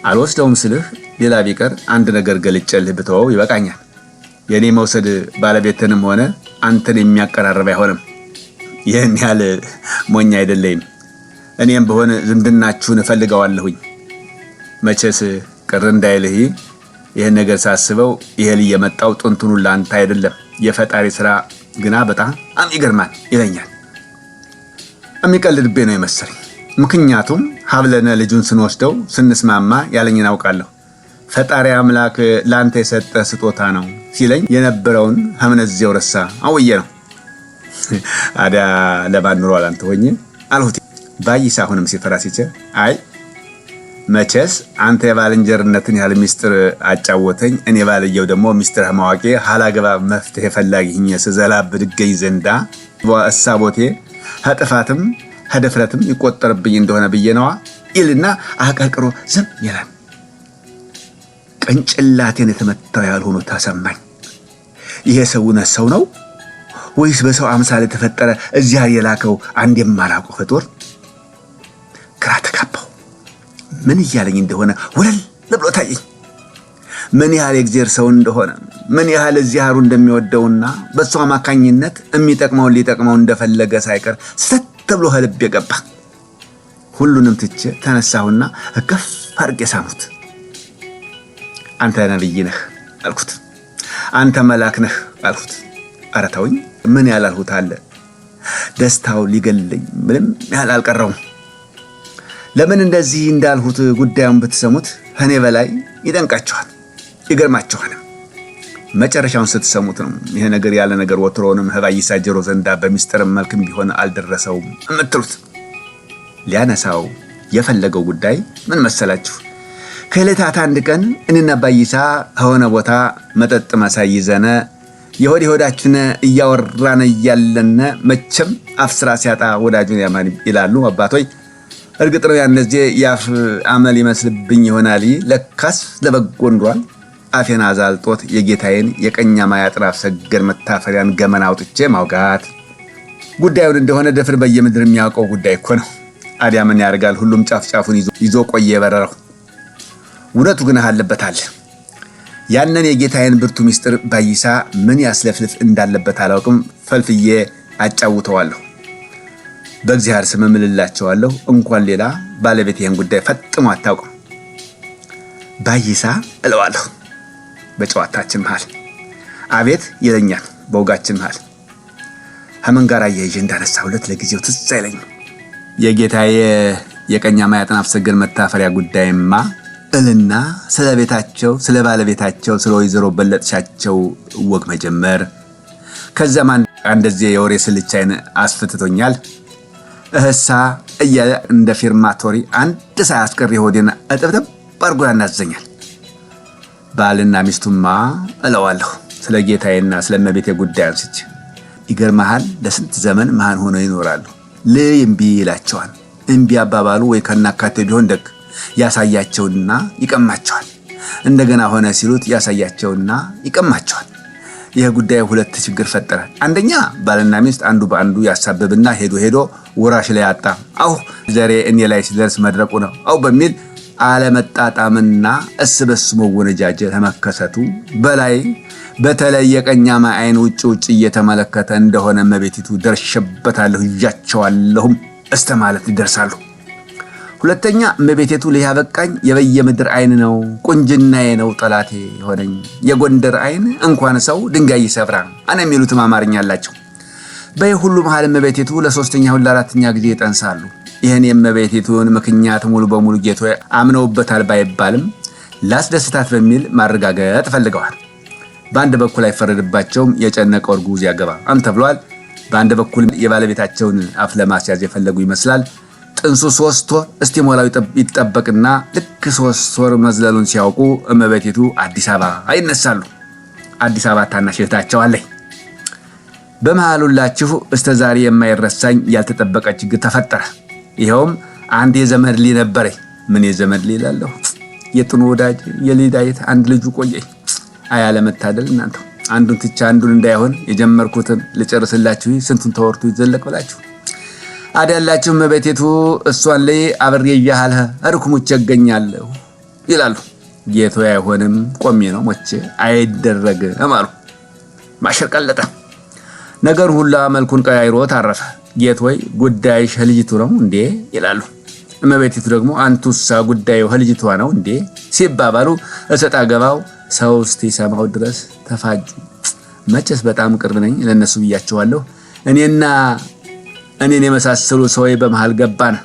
አልወስደውም ስልህ ሌላ ቢቀር አንድ ነገር ገልጨልህ ብተወው ይበቃኛል። የኔ መውሰድ ባለቤትንም ሆነ አንተን የሚያቀራርብ አይሆንም። ይህን ያህል ሞኝ አይደለኝም። እኔም በሆነ ዝምድናችሁን እፈልገዋለሁኝ። መቼስ ቅር እንዳይልህ ይህን ነገር ሳስበው ይሄ እየመጣው ጥንቱን ለአንተ አይደለም የፈጣሪ ስራ ግና በጣም ይገርማል ይለኛል። የሚቀልድብኝ ነው የመሰለኝ። ምክንያቱም ሀብለነ ልጁን ስንወስደው ስንስማማ ያለኝን አውቃለሁ። ፈጣሪ አምላክ ላንተ የሰጠ ስጦታ ነው ሲለኝ የነበረውን ሀምነዚያው ረሳ አውዬ ነው። አዳ ለማን ኑሯል አንተ ሆኜ አልሁት። ባይሳ አሁንም ሲፈራ ሲቸር አይ መቼስ አንተ የባልንጀርነትን ያህል ሚስጥር አጫወተኝ። እኔ ባልየው ደግሞ ሚስጥር ማዋቂ ሀላገባ መፍትሄ ፈላጊኝ ስዘላብድ ገኝ ዘንዳ እሳቦቴ ከጥፋትም ከድፍረትም ይቆጠርብኝ እንደሆነ ብዬ ነዋ ይልና አቀርቅሮ ዝም ይላል። ቅንጭላቴን የተመታው ያህል ሆኖ ተሰማኝ። ይሄ ሰውነት ሰው ነው ወይስ በሰው አምሳል የተፈጠረ እዚያ የላከው አንድ የማላውቀው ፍጡር? ግራ ተጋባሁ። ምን እያለኝ እንደሆነ ወለል ብሎ ታየኝ። ምን ያህል የእግዚአብሔር ሰው እንደሆነ፣ ምን ያህል እዚያሩ እንደሚወደውና በሱ አማካኝነት የሚጠቅመውን ሊጠቅመው እንደፈለገ ሳይቀር ሰት ብሎ ልቤ ገባ። ሁሉንም ትቼ ተነሳሁና እከፍ አድርጌ ሳምሁት። አንተ ነብይ ነህ አልኩት። አንተ መልአክ ነህ አልኩት። ኧረ ተውኝ፣ ምን ያላልሁት አለ። ደስታው ሊገለኝ ምንም ያህል አልቀረውም። ለምን እንደዚህ እንዳልሁት ጉዳዩን ብትሰሙት ከኔ በላይ ይደንቃችኋል፣ ይገርማችኋል። መጨረሻውን ስትሰሙት ነው ይሄ ነገር ያለ ነገር ወትሮውንም ባይሳ ጆሮ ዘንዳ በሚስጥር መልክም ቢሆን አልደረሰውም እምትሉት። ሊያነሳው የፈለገው ጉዳይ ምን መሰላችሁ? ከዕለታት አንድ ቀን እኔና ባይሳ ሆነ ቦታ መጠጥ መሳይ ይዘነ የሆዳችን እያወራን እያለነ መቼም አፍስራ ሲያጣ ወዳጁን ያማን ይላሉ አባቶች። እርግጥ ነው ያነዚህ ያፍ አመል ይመስልብኝ ይሆናል። ለካስ ለበጎ እንዷል። አፌን አዛልጦት የጌታዬን የቀኛ ማያጥራፍ ሰገድ መታፈሪያን ገመና አውጥቼ ማውጋት ጉዳዩን እንደሆነ ደፍር በየምድር የሚያውቀው ጉዳይ እኮ ነው። አዲያ ምን ያደርጋል? ሁሉም ጫፍ ጫፉን ይዞ ቆየ የበረረው። እውነቱ ግን አለበታል። ያንን የጌታዬን ብርቱ ሚስጥር ባይሳ ምን ያስለፍልፍ እንዳለበት አላውቅም። ፈልፍዬ አጫውተዋለሁ። በእግዚአብሔር ስም እምልላቸዋለሁ። እንኳን ሌላ ባለቤት ይሄን ጉዳይ ፈጥሞ አታውቅም። ባይሳ እለዋለሁ። በጨዋታችን መሃል አቤት ይለኛል። በወጋችን መሃል ከምን ጋር አያይዤ እንዳነሳሁለት ለጊዜው ትዝ አይለኝም። የጌታዬ የቀኛ ማያጥናፍ ሰገድ መታፈሪያ ጉዳይማ እልና ስለ ቤታቸው፣ ስለ ባለቤታቸው ስለ ወይዘሮ በለጥሻቸው ወግ መጀመር። ከዛም እንደዚህ የወሬ ስልቻይን አስፈትቶኛል እህሳ እያለ እንደ ፊርማቶሪ አንድ ሳያስቀር የሆዴን እጥብጥብ አድርጎ ያናዘኛል። ባልና ሚስቱማ እለዋለሁ ስለ ጌታዬና ስለ እመቤቴ ጉዳይ አንስቼ። ይገርምሃል ለስንት ዘመን መሃን ሆነው ይኖራሉ። ልይ እምቢ ይላቸዋል። እምቢ አባባሉ ወይ ከናካቴው ቢሆን ደግ ያሳያቸውና ይቀማቸዋል። እንደገና ሆነ ሲሉት ያሳያቸውና ይቀማቸዋል። ይህ ጉዳይ ሁለት ችግር ፈጠረ። አንደኛ ባልና ሚስት አንዱ በአንዱ ያሳብብና ሄዶ ወራሽ ላይ አጣ። አው ዘሬ እኔ ላይ ሲደርስ መድረቁ ነው አው በሚል አለመጣጣምና እስ በስ መወነጃጀት ተመከሰቱ። በላይ በተለይ የቀኛማ አይን ውጭ እየተመለከተ እንደሆነ እመቤቲቱ ደርሸበታለሁ ይያቸዋለሁም እስተ ማለት ይደርሳሉ። ሁለተኛ እመቤቲቱ ሊያበቃኝ የበየምድር አይን ነው፣ ቁንጅናዬ ነው ጠላቴ ሆነኝ። የጎንደር አይን እንኳን ሰው ድንጋይ ይሰብራል አና የሚሉትም አማርኛ አላቸው። በሁሉ መሃል እመቤቲቱ ለሶስተኛው ለአራተኛ ጊዜ ይጠንሳሉ። ይህን የእመቤቲቱን ምክንያት ሙሉ በሙሉ ጌታዬ አምነውበታል ባይባልም ላስደስታት በሚል ማረጋገጥ ፈልገዋል። በአንድ በኩል አይፈረድባቸውም፣ የጨነቀው እርጉዝ ያገባ ተብሏል። በአንድ በኩል የባለቤታቸውን አፍ ለማስያዝ የፈለጉ ይመስላል። ጥንሱ 3 ወር እስቲሞላው ይጠበቅና ልክ 3 ወር መዝለሉን ሲያውቁ እመቤቲቱ አዲስ አበባ ይነሳሉ። አዲስ አበባ ታናሽ እህታቸው አለኝ። በመሃሉላችሁ እስከዛሬ የማይረሳኝ ያልተጠበቀ ችግር ተፈጠረ። ይኸውም አንድ የዘመድ ልጅ ነበረኝ። ምን የዘመድ ልጅ እላለሁ? የጥኑ ወዳጅ የሊዳይት አንድ ልጁ ቆየኝ። አያለመታደል እናንተ አንዱን ትቻ አንዱን እንዳይሆን የጀመርኩትን ልጨርስላችሁ ስንቱን ተወርቱ ይዘለቅ ብላችሁ አዳላችሁ እመቤቲቱ እሷን ላይ አብሬ ይያሃለ አርኩሙች ያገኛለሁ ይላሉ። ጌታዬ አይሆንም ቆሜ ነው ሞቼ አይደረግም አሉ። ማሸቀለጠ ነገር ሁላ መልኩን ቀያይሮ ታረፈ። ጌታዬ ጉዳይሽ ልጅቱ ነው እንዴ ይላሉ። እመቤቲቱ ደግሞ አንቱሳ ጉዳዩ ልጅቷ ነው እንዴ ሲባባሉ እሰጣ ገባው ሰው እስቲ ሰማው ድረስ ተፋጁ። መቼስ በጣም ቅርብ ነኝ ለነሱ ብያቸዋለሁ። እኔን የመሳሰሉ ሰው በመሃል ገባና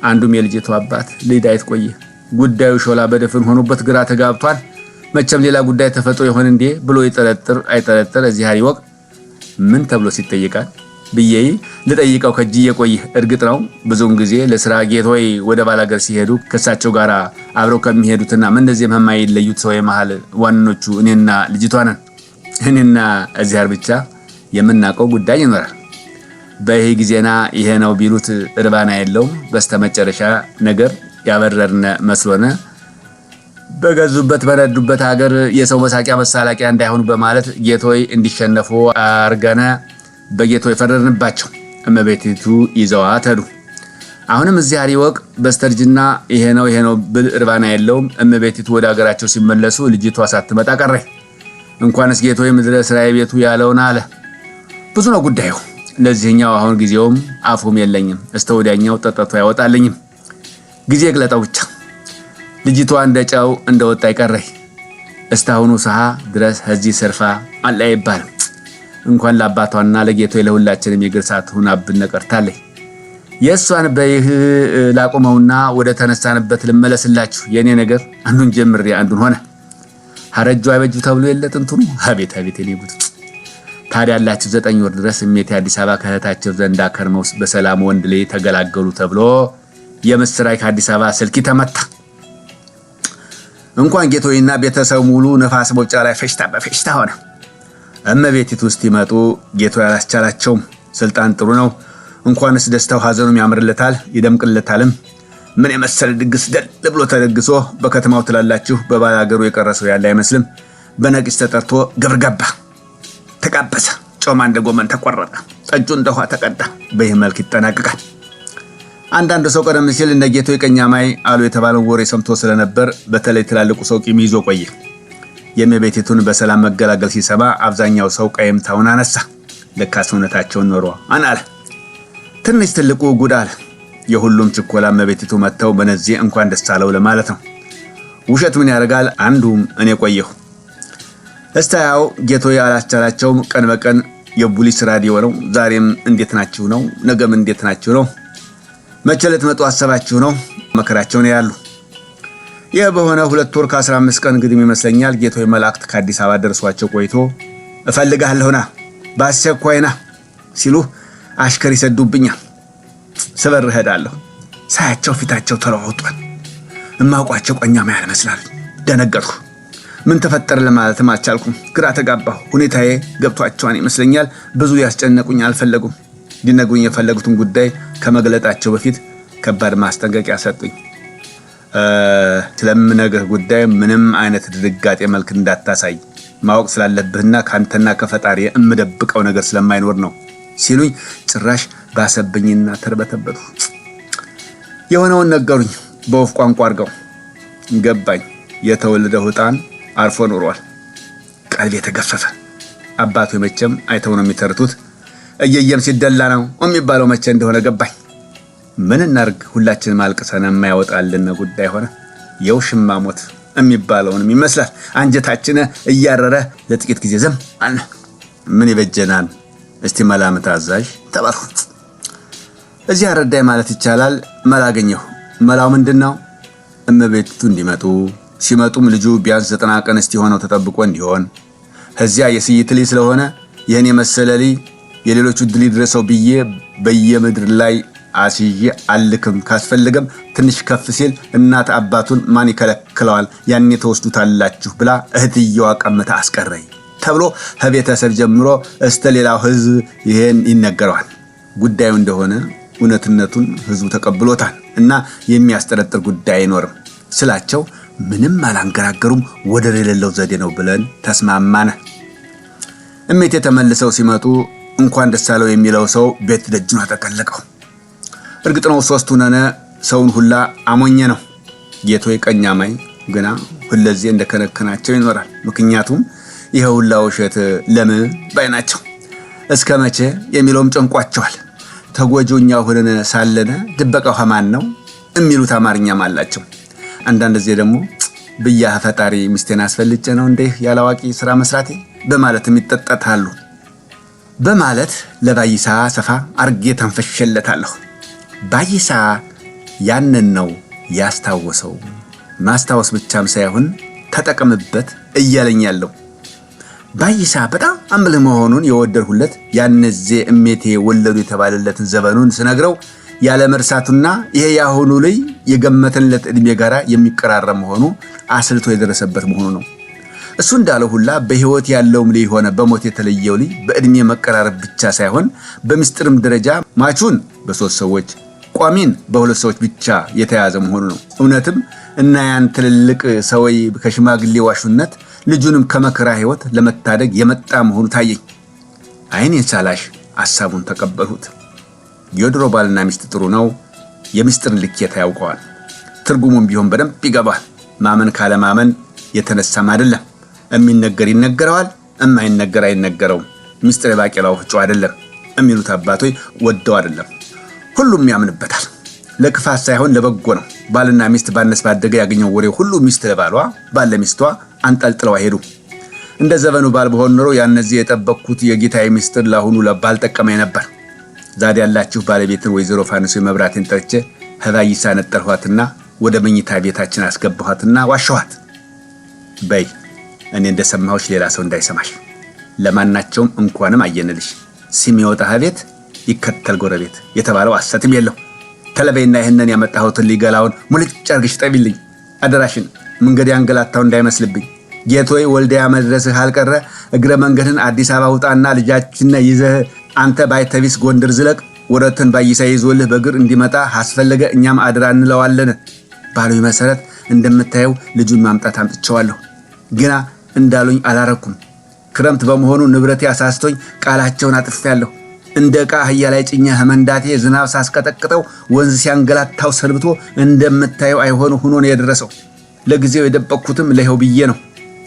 አንዱም የልጅቷ አባት ሊዳይት ቆየ። ጉዳዩ ሾላ በደፍን ሆኖበት ግራ ተጋብቷል። መቼም ሌላ ጉዳይ ተፈጥሮ ይሆን እንዴ ብሎ ይጠረጥር አይጠረጥር እዚህ ይወቅ ምን ተብሎ ሲጠይቃል ብዬ ልጠይቀው ከጅዬ ቆየ። እርግጥ ነው ብዙውን ጊዜ ለስራ ጌታዬ ወደ ባላገር ሲሄዱ ከሳቸው ጋር አብረው ከሚሄዱትና እንደዚህም የማይለዩት ሰው መሃል ዋናዎቹ እኔና ልጅቷ ነን። እኔና እዚያር ብቻ የምናውቀው ጉዳይ ይኖራል። በይሄ ጊዜና ይሄ ነው ቢሉት እርባና የለውም። በስተመጨረሻ ነገር ያበረርነ መስሎነ በገዙበት በረዱበት ሀገር የሰው መሳቂያ መሳለቂያ እንዳይሆኑ በማለት ጌታዬ እንዲሸነፉ አርገነ በጌታዬ ፈረድንባቸው። እመቤቲቱ ይዘዋት ሄዱ። አሁንም እዚህ አሪወቅ በስተርጅና ይሄ ነው ብል እርባና የለውም። እመቤቲቱ ወደ ሀገራቸው ሲመለሱ ልጅቷ ሳትመጣ ቀረ። እንኳንስ ጌታዬ ምድረ እስራኤል ቤቱ ያለውን አለ። ብዙ ነው ጉዳዩ። ለዚህኛው አሁን ጊዜውም አፉም የለኝም። እስተወዲያኛው ጠጠቱ ያወጣልኝም ጊዜ ግለጠው ብቻ። ልጅቷ እንደጫው እንደወጣ ይቀረይ እስታሁኑ ሰሃ ድረስ እዚህ ሰርፋ አላ ይባል። እንኳን ለአባቷና ለጌታዬ ለሁላችንም የግርሳት ሆናብን ቀርታለች። የሷን በይህ ላቆመውና ወደ ተነሳንበት ልመለስላችሁ። የኔ ነገር አንዱን ጀምሬ አንዱን ሆነ። ሐረጁ አይበጁ ተብሎ የለ ጥንቱ ነው። አቤት የኔ ጉድ። ታዲያ ያላችሁ 9 ወር ድረስ እሜቴ አዲስ አበባ ከእህታቸው ዘንዳ ከርመው በሰላም ወንድ ላይ ተገላገሉ ተብሎ የምስራች ከአዲስ አበባ ስልክ ተመታ። እንኳን ጌታዬና ቤተሰብ ሙሉ ነፋስ ቦጫ ላይ ፈሽታ በፈሽታ ሆነ። እመቤቲቱ ውስጥ ይመጡ ጌታዬ አላስቻላቸውም። ስልጣን ጥሩ ነው፣ እንኳንስ ደስታው ሀዘኑም ያምርለታል ይደምቅለታልም። ምን የመሰለ ድግስ ደል ብሎ ተደግሶ በከተማው ትላላችሁ በባለ ሀገሩ የቀረሰው ያለ አይመስልም። በነቂስ ተጠርቶ ግብር ገባ፣ ተቃበሰ፣ ጮማ እንደ ጎመን ተቆረጠ፣ ጠጁ እንደ ውሃ ተቀዳ። በይህ መልክ ይጠናቀቃል። አንዳንድ ሰው ቀደም ሲል እንደ ጌታዬ ቀኛማይ አሉ የተባለው ወሬ ሰምቶ ስለነበር በተለይ ትላልቁ ሰው ቂም ይዞ ቆየ። የእመቤቲቱን በሰላም መገላገል ሲሰማ አብዛኛው ሰው ቀይምታውን አነሳ። ለካስ እውነታቸውን ኖሮ አናለ። ትንሽ ትልቁ ጉድ አለ። የሁሉም ችኮላ እመቤቲቱ መተው በነዚህ እንኳን ደስ አለው ለማለት ነው። ውሸት ምን ያደርጋል? አንዱም እኔ ቆየሁ። እስታያው ጌታዬ አላስቻላቸውም። ቀን በቀን የፖሊስ ራዲዮ ነው። ዛሬም እንዴት ናችሁ ነው፣ ነገም እንዴት ናችሁ ነው፣ መቼ ልትመጡ አሰባችሁ ነው። መከራቸውን ያሉ ይህ በሆነ 2 ወር ከ15 ቀን ግድም ይመስለኛል ጌታዬ መላእክት ከአዲስ አበባ ደርሷቸው ቆይቶ እፈልግሃለሁና በአስቸኳይና ሲሉ አሽከር ይሰዱብኛል። ስበር እሄዳለሁ። ሳያቸው ፊታቸው ተለዋውጧል። እማውቋቸው ቆኛማ ያልመስላል። ደነገጥኩ። ምን ተፈጠረ ለማለትም አልቻልኩም። ግራ ተጋባሁ። ሁኔታዬ ገብቷቸዋን ይመስለኛል። ብዙ ያስጨነቁኝ አልፈለጉም። ሊነግሩኝ የፈለጉትን ጉዳይ ከመግለጣቸው በፊት ከባድ ማስጠንቀቂያ ሰጡኝ። ስለምነግርህ ጉዳይ ምንም አይነት ድንጋጤ መልክ እንዳታሳይ፣ ማወቅ ስላለብህና ካንተና ከፈጣሪ እምደብቀው ነገር ስለማይኖር ነው ሲሉኝ ጭራሽ ባሰብኝና ተርበተበቱ። የሆነውን ነገሩኝ በወፍ ቋንቋ አድርገው። ገባኝ። የተወለደው ሕፃን አርፎ ኖሯል። ቀልቤ ተገፈፈ። አባቱ መቼም አይተው ነው የሚተርቱት። እየየም ሲደላ ነው የሚባለው መቼ እንደሆነ ገባኝ። ምን እናርግ? ሁላችንም አልቅሰን የማያወጣልን ጉዳይ ሆነ። የውሽማ ሞት የሚባለውንም ይመስላል። አንጀታችን እያረረ ለጥቂት ጊዜ ዝም አለ። ምን ይበጀናል? እስቲ መላምት አዛዥ ተባልኩ። እዚህ አረዳይ ማለት ይቻላል። መላ አገኘሁ። መላው ምንድነው? እመቤቱ እንዲመጡ፣ ሲመጡም ልጁ ቢያንስ 90 ቀን እስቲ ሆነው ተጠብቆ እንዲሆን፣ እዚያ የስይት ልጅ ስለሆነ ይህን የመሰለ ልጅ የሌሎቹ ድል ይድረሰው ብዬ በየምድር ላይ አስይዤ አልክም። ካስፈልገም ትንሽ ከፍ ሲል እናት አባቱን ማን ይከለክለዋል? ያኔ ተወስዱታላችሁ ብላ እህትየዋ ቀምታ አስቀረኝ ተብሎ ከቤተሰብ ጀምሮ እስተ ሌላው ህዝብ ይሄን ይነገረዋል። ጉዳዩ እንደሆነ እውነትነቱን ህዝቡ ተቀብሎታል እና የሚያስጠረጥር ጉዳይ አይኖርም ስላቸው ምንም አላንገራገሩም። ወደር የሌለው ዘዴ ነው ብለን ተስማማነ። እሜቴ ተመልሰው ሲመጡ እንኳን ደስ አለው የሚለው ሰው ቤት ደጁን አጠቀለቀው። እርግጥ ነው ሶስቱን ነነ ሰውን ሁላ አሞኘ ነው። ጌታዬ ቀኛማይ ግና ሁለዚህ እንደከነከናቸው ይኖራል። ምክንያቱም ይሄ ሁላ ውሸት ለምን ባይናቸው እስከ መቼ የሚለውም ጨንቋቸዋል። ተጎጆኛ ሆነን ሳለነ ድበቃው ማን ነው የሚሉት አማርኛም አላቸው። አንዳንድ ጊዜ ደግሞ ብያ ፈጣሪ ሚስቴን አስፈልጬ ነው እንዴ ያላዋቂ ስራ መስራቴ በማለትም ይጠጣታሉ በማለት ለባይሳ ሰፋ አርጌ ተንፈሽለታለሁ። ባይሳ ያንን ነው ያስታወሰው። ማስታወስ ብቻም ሳይሆን ተጠቀምበት እያለኝ ያለው ባይሳ በጣም አምልህ መሆኑን የወደድሁለት ያነዜ እሜቴ ወለዱ የተባለለትን ዘመኑን ስነግረው ያለ መርሳቱና ይሄ ያሁኑ ላይ የገመተለት እድሜ ጋራ የሚቀራረብ መሆኑ አስልቶ የደረሰበት መሆኑ ነው። እሱ እንዳለው ሁላ በህይወት ያለውም ላይ ሆነ በሞት የተለየው ላይ በእድሜ መቀራረብ ብቻ ሳይሆን በሚስጥርም ደረጃ ማቹን በሶስት ሰዎች ቋሚን በሁለት ሰዎች ብቻ የተያዘ መሆኑ ነው። እውነትም እና ያን ትልልቅ ሰውይ ከሽማግሌ ዋሹነት ልጁንም ከመከራ ህይወት ለመታደግ የመጣ መሆኑ ታየኝ። አይኔን ሳላሽ ሐሳቡን ተቀበልሁት። የድሮ ባልና ሚስት ጥሩ ነው። የሚስጥርን ልኬታ ያውቀዋል። ትርጉሙም ቢሆን በደንብ ይገባል። ማመን ካለ ማመን የተነሳም አይደለም። የሚነገር ይነገረዋል፣ የማይነገር አይነገረውም። ሚስጥር የባቄላው ፍጩ አይደለም የሚሉት አባቶች ወደው አይደለም። ሁሉም ያምንበታል። ለክፋት ሳይሆን ለበጎ ነው። ባልና ሚስት ባነስ ባደገ ያገኘው ወሬ ሁሉ ሚስት ለባሏ ባል ለሚስቷ አንጠልጥለው አይሄዱ። እንደ ዘመኑ ባል በሆን ኖሮ ያነዚህ የጠበቅኩት የጌታዬ ሚስጥር ለአሁኑ ለባል ጠቀመኝ ነበር። ዛሬ ያላችሁ ባለቤትን ወይዘሮ ፋንሱ መብራቴን ጠርቼ ከባይሳ ነጠርኋትና ወደ መኝታ ቤታችን አስገባኋትና ዋሸኋት። በይ እኔ እንደሰማሁሽ ሌላ ሰው እንዳይሰማሽ። ለማናቸውም እንኳንም አየንልሽ። ሲሚወጣ ቤት ይከተል ጎረቤት የተባለው ሐሰትም የለው። ተለበይና ይሄንን ያመጣሁትን ሊገላውን ሙልጭ አርግሽ ጠቢልኝ አደራሽን። መንገድ ያንገላታው እንዳይመስልብኝ። ጌታዬ ወልዲያ መድረስህ አልቀረ እግረ መንገድን አዲስ አበባ ውጣና ልጃችንና ይዘህ አንተ ባይተቢስ ጎንደር ዝለቅ። ወረትን ባይሳ ይዞልህ በእግር እንዲመጣ አስፈለገ እኛም አድራ እንለዋለን ባሉኝ መሰረት እንደምታየው ልጁን ማምጣት አምጥቼዋለሁ። ግና እንዳሉኝ አላረኩም። ክረምት በመሆኑ ንብረቴ አሳስቶኝ ቃላቸውን አጥፌያለሁ። እንደ ዕቃ አህያ ላይ ጭኜ መንዳቴ ዝናብ ሳስቀጠቅጠው ወንዝ ሲያንገላታው ሰልብቶ እንደምታየው አይሆኑ ሆኖ ነው የደረሰው። ለጊዜው የደበቅኩትም ለይኸው ብዬ ነው።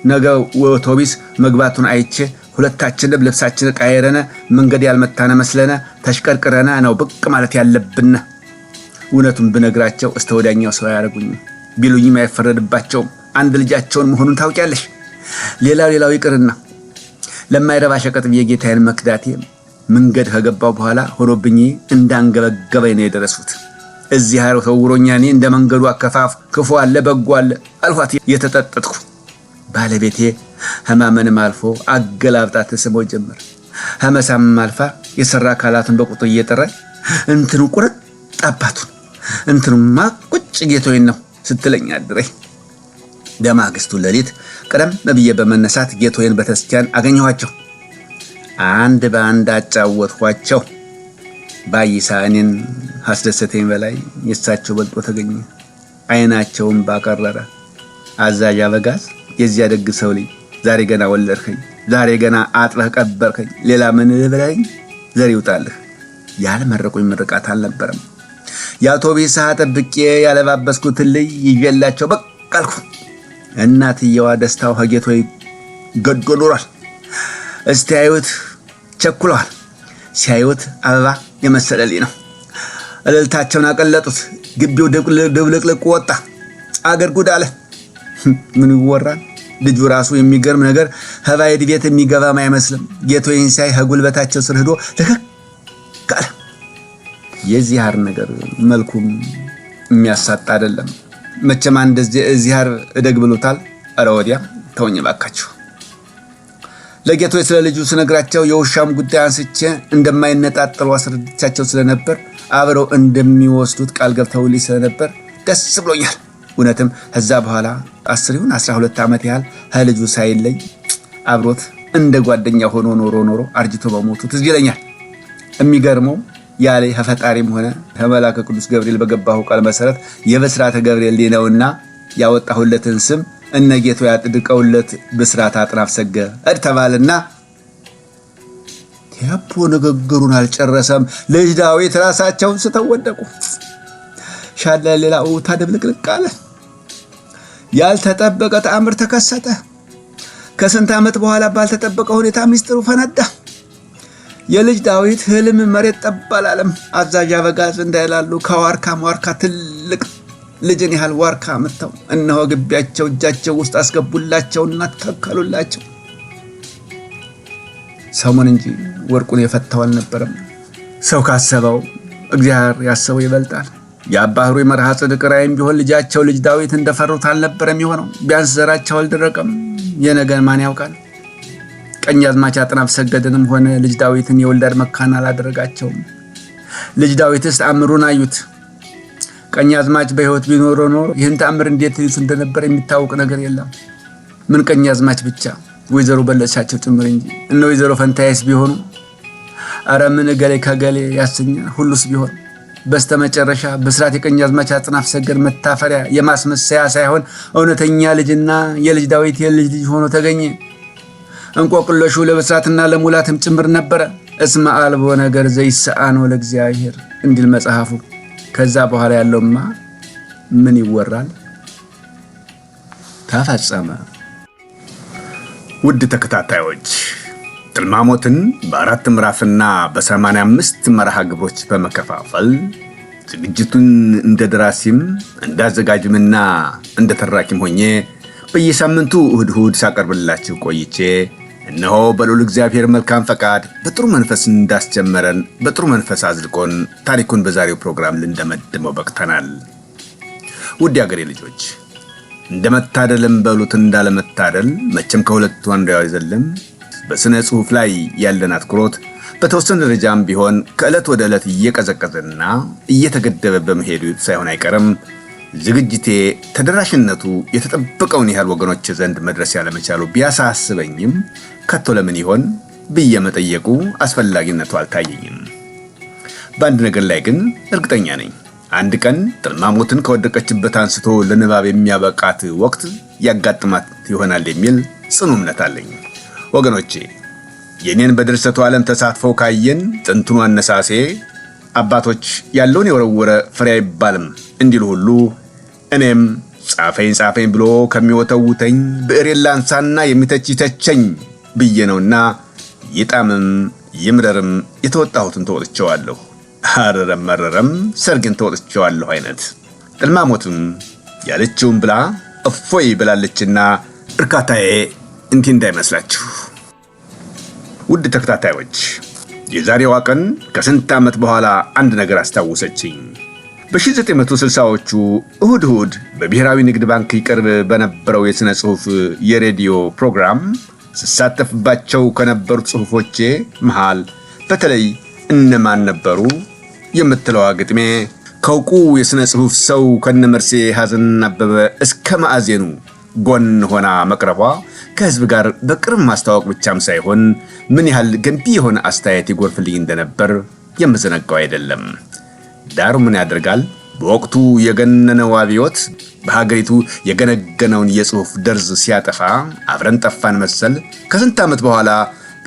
ነገ አውቶቢስ መግባቱን አይቼ ሁለታችንም ልብሳችን ቀያየረነ መንገድ ያልመታነ መስለነ ተሽቀርቅረነ ነው ብቅ ማለት ያለብን። እውነቱን ብነግራቸው እስተወዳኛው ሰው ያረጉኝ ቢሉኝም አይፈረድባቸውም። አንድ ልጃቸውን መሆኑን ታውቂያለሽ። ሌላው ይቅርና ለማይረባ ሸቀጥ የጌታዬን መክዳቴ መንገድ ከገባው በኋላ ሆኖብኝ እንዳንገበገበኝ ነው የደረሱት። እዚያር ተውሮኛ እኔ እንደ መንገዱ አከፋፍ ክፉ አለ በጎ አለ አልኋት የተጠጠጥኩ። ባለቤቴ ህማመንም አልፎ አገላብጣ ተስሞ ጀመር። ህመሳም አልፋ የሰራ አካላቱን በቁጡ እየጠራኝ እንትኑ ቁርጥ አባቱን እንትኑማ ቁጭ ጌቶዬን ነው ስትለኝ አድረኝ። በማግስቱ ሌሊት ቀደም ብዬ በመነሳት ጌቶዬን በተስኪያን አገኘኋቸው። አንድ በአንድ አጫወትኳቸው። ባይሳ እኔን አስደሰተኝ በላይ የሳቸው በልጦ ተገኘ። አይናቸውን ባቀረረ አዛዥ አበጋዝ የዚያ ደግ ሰው ልጅ ዛሬ ገና ወለድከኝ፣ ዛሬ ገና አጥበህ ቀበርከኝ፣ ሌላ ምን ልበለኝ? ዘር ይውጣልህ። ያልመረቁኝ ምርቃት አልነበረም። የአውቶቢስ ጠብቄ ያለባበስኩትን ልጅ ይዤላቸው በቃ አልኩ። እናትየዋ ደስታው ጌቶዬ ገዶ ኖሯል። እስቲያዩት ቸኩለዋል። ሲያዩት አበባ የመሰለልኝ ነው። እልልታቸውን አቀለጡት። ግቢው ድብልቅልቅ ወጣ። አገር ጉድ አለ። ምን ይወራል? ልጁ ራሱ የሚገርም ነገር ሀባይድ ቤት የሚገባም አይመስልም። ጌቶዬን ሲያይ ከጉልበታቸው ስር ሄዶ ልክክ አለ። የዚያር ነገር መልኩም የሚያሳጣ አይደለም። መቼም እንደዚህ እዚያር እደግ ብሎታል። ኧረ ወዲያ ተወኝ ባካችሁ። ለጌቶዬ ስለ ልጁ ስነግራቸው የውሻም ጉዳይ አንስቼ እንደማይነጣጠሉ አስረድቻቸው ስለነበር አብረው እንደሚወስዱት ቃል ገብተውልኝ ስለነበር ደስ ብሎኛል። እውነትም ከዛ በኋላ 10 ይሁን 12 ዓመት ያህል ከልጁ ሳይለይ አብሮት እንደ ጓደኛ ሆኖ ኖሮ አርጅቶ በሞቱ ትዝ ይለኛል። የሚገርመው ያለ ከፈጣሪም ሆነ ከመላከ ቅዱስ ገብርኤል በገባው ቃል መሰረት የብስራተ ገብርኤል ነውና ያወጣሁለትን ስም እነ ጌቶዬ ያጥድቀውለት ብስራት አጥናፍ ሰገድ ተባለና ያፖ ንግግሩን አልጨረሰም። ልጅ ዳዊት ራሳቸውን ስተው ወደቁ። ሻለ ሌላው ታደብልቅልቅ አለ። ያልተጠበቀ ተአምር ተከሰተ። ከስንት ዓመት በኋላ ባልተጠበቀ ሁኔታ ሚስጥሩ ፈነዳ። የልጅ ዳዊት ህልም መሬት ጠባላለም። አዛዥ አበጋዝ እንዳይላሉ ከዋርካ ትልቅ ልጅን ያህል ዋርካ መተው እነሆ ግቢያቸው እጃቸው ውስጥ አስገቡላቸውና ተከሉላቸው። ሰሞን እንጂ ወርቁን የፈታው አልነበረም። ሰው ካሰበው እግዚአብሔር ያሰበው ይበልጣል። የአባህሩ የመርሃ ጽድቅ ራእይም ቢሆን ልጃቸው ልጅ ዳዊት እንደፈሩት አልነበረም የሆነው። ቢያንስ ዘራቸው አልደረቀም። የነገን ማን ያውቃል? ቀኛዝማች አጥናፍ ሰገድንም ሆነ ልጅ ዳዊትን የወልዳድ መካን አላደረጋቸውም። ልጅ ዳዊትስ ተአምሩን አዩት። ቀኛዝማች በህይወት ቢኖር ኖሮ ይህን ተአምር እንዴት ይዙ እንደነበር የሚታወቅ ነገር የለም። ምን ቀኛዝማች ብቻ ወይዘሮ በለቻቸው ጭምር እንጂ እነ ወይዘሮ ፈንታዬስ ቢሆኑ አረ ምን ገሌ ከገሌ ያሰኛል። ሁሉስ ቢሆን በስተመጨረሻ ብስራት የቀኛዝማች አጥናፍ ሰገድ መታፈሪያ የማስመሰያ ሳይሆን እውነተኛ ልጅና የልጅ ዳዊት የልጅ ልጅ ሆኖ ተገኘ። እንቆቅለሹ ለብስራትና ለሙላትም ጭምር ነበረ። እስመ አልቦ ነገር ዘይሰአኖ ለእግዚአብሔር እንዲል መጽሐፉ። ከዛ በኋላ ያለውማ ምን ይወራል? ተፈጸመ። ውድ ተከታታዮች ጥልማሞትን በ4 ምዕራፍና በ85 መርሃ ግብሮች በመከፋፈል ዝግጅቱን እንደ ደራሲም እንደ አዘጋጅምና እንደ ተራኪም ሆኜ በየሳምንቱ እሁድ ሳቀርብላችሁ ቆይቼ እነሆ በልዑል እግዚአብሔር መልካም ፈቃድ በጥሩ መንፈስ እንዳስጀመረን በጥሩ መንፈስ አዝልቆን ታሪኩን በዛሬው ፕሮግራም ልንደመድመው በቅተናል። ውድ የአገሬ ልጆች እንደመታደልም በሉት እንዳለመታደል መቼም ከሁለቱ አንዱ አይዘልም። በስነ ጽሑፍ ላይ ያለን አትኩሮት በተወሰነ ደረጃም ቢሆን ከዕለት ወደ ዕለት እየቀዘቀዘና እየተገደበ በመሄዱ ሳይሆን አይቀርም። ዝግጅቴ ተደራሽነቱ የተጠበቀውን ያህል ወገኖች ዘንድ መድረስ ያለመቻሉ ቢያሳስበኝም ከቶ ለምን ይሆን ብዬ መጠየቁ አስፈላጊነቱ አልታየኝም። በአንድ ነገር ላይ ግን እርግጠኛ ነኝ። አንድ ቀን ጥልማሞትን ከወደቀችበት አንስቶ ለንባብ የሚያበቃት ወቅት ያጋጥማት ይሆናል የሚል ጽኑ እምነት አለኝ። ወገኖቼ የኔን በድርሰቱ ዓለም ተሳትፈው ካየን ጥንቱን አነሳሴ አባቶች ያለውን የወረወረ ፍሬ አይባልም እንዲሉ ሁሉ እኔም ጻፈኝ ብሎ ከሚወተውተኝ ብዕሬን ላንሳና የሚተች ይተቸኝ ብዬ ነውና ይጣምም ይምረርም የተወጣሁትን ተወጥቼዋለሁ። አረረም መረረም ሰርግን ተወጥቼዋለሁ አይነት ጥልማሞትም ያለችውን ብላ እፎይ ብላለችና እርካታዬ እንዲህ እንዳይመስላችሁ። ውድ ተከታታዮች የዛሬዋ ቀን ከስንት ዓመት በኋላ አንድ ነገር አስታወሰችኝ። በ1960ዎቹ እሁድ በብሔራዊ ንግድ ባንክ ይቀርብ በነበረው የሥነ ጽሑፍ የሬዲዮ ፕሮግራም ስሳተፍባቸው ከነበሩት ጽሑፎቼ መሃል በተለይ እነማን ነበሩ የምትለዋ ግጥሜ ከውቁ የሥነ ጽሑፍ ሰው ከነመርሴ ሐዘን አበበ እስከ ማዕዜኑ ጎን ሆና መቅረቧ ከሕዝብ ጋር በቅርብ ማስተዋወቅ ብቻም ሳይሆን ምን ያህል ገንቢ የሆነ አስተያየት ይጎርፍልኝ እንደነበር የምዘነጋው አይደለም። ዳሩ ምን ያደርጋል፣ በወቅቱ የገነነው አብዮት በሀገሪቱ የገነገነውን የጽሑፍ ደርዝ ሲያጠፋ አብረን ጠፋን መሰል ከስንት ዓመት በኋላ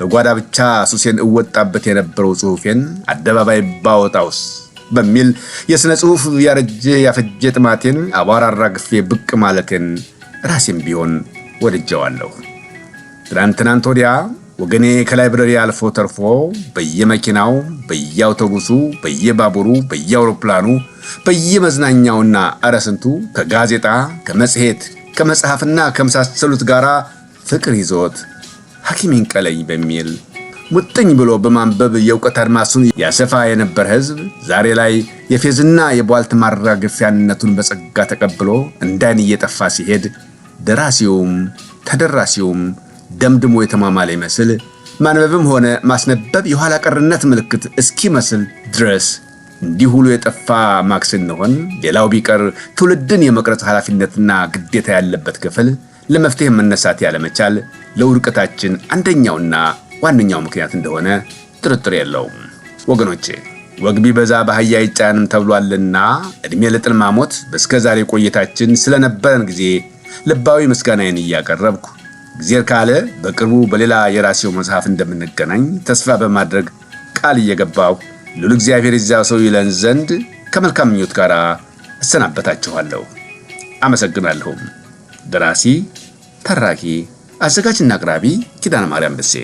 በጓዳ ብቻ ሱሴን እወጣበት የነበረው ጽሑፌን አደባባይ ባወጣውስ በሚል የሥነ ጽሑፍ ያረጀ ያፈጀ ጥማቴን አቧራ አራግፌ ብቅ ማለቴን ራሴም ቢሆን ወድጀዋለሁ። ትናንት ወዲያ ወገኔ ከላይብረሪ አልፎ ተርፎ በየመኪናው፣ በየአውቶቡሱ፣ በየባቡሩ፣ በየአውሮፕላኑ፣ በየመዝናኛውና አረስንቱ ከጋዜጣ፣ ከመጽሔት፣ ከመጽሐፍና ከመሳሰሉት ጋር ፍቅር ይዞት ሐኪሜን ቀለኝ በሚል ሙጥኝ ብሎ በማንበብ የእውቀት አድማሱን ያሰፋ የነበረ ሕዝብ ዛሬ ላይ የፌዝና የቧልት ማራገፊያነቱን በጸጋ ተቀብሎ እንዳይን እየጠፋ ሲሄድ ደራሲውም ተደራሲውም ደምድሞ የተማማለ ይመስል ማንበብም ሆነ ማስነበብ የኋላ ቀርነት ምልክት እስኪመስል ድረስ እንዲህ ሁሉ የጠፋ ማክስ እንሆን። ሌላው ቢቀር ትውልድን የመቅረጽ ኃላፊነትና ግዴታ ያለበት ክፍል ለመፍትሄ መነሳት ያለመቻል ለውድቀታችን አንደኛውና ዋነኛው ምክንያት እንደሆነ ጥርጥር የለውም። ወገኖቼ ወግ ቢበዛ በአህያ አይጫንም ተብሏልና እድሜ ለጥልማሞት በእስከዛሬ ቆይታችን ስለነበረን ጊዜ ልባዊ ምስጋናዬን እያቀረብኩ እግዚአብሔር ካለ በቅርቡ በሌላ የራሴው መጽሐፍ እንደምንገናኝ ተስፋ በማድረግ ቃል እየገባሁ ልዑል እግዚአብሔር ይዛው ሰው ይለን ዘንድ ከመልካም ምኞት ጋር እሰናበታችኋለሁ። አመሰግናለሁ። ደራሲ ተራኪ አዘጋጅና አቅራቢ ኪዳነ ማርያም ደሴ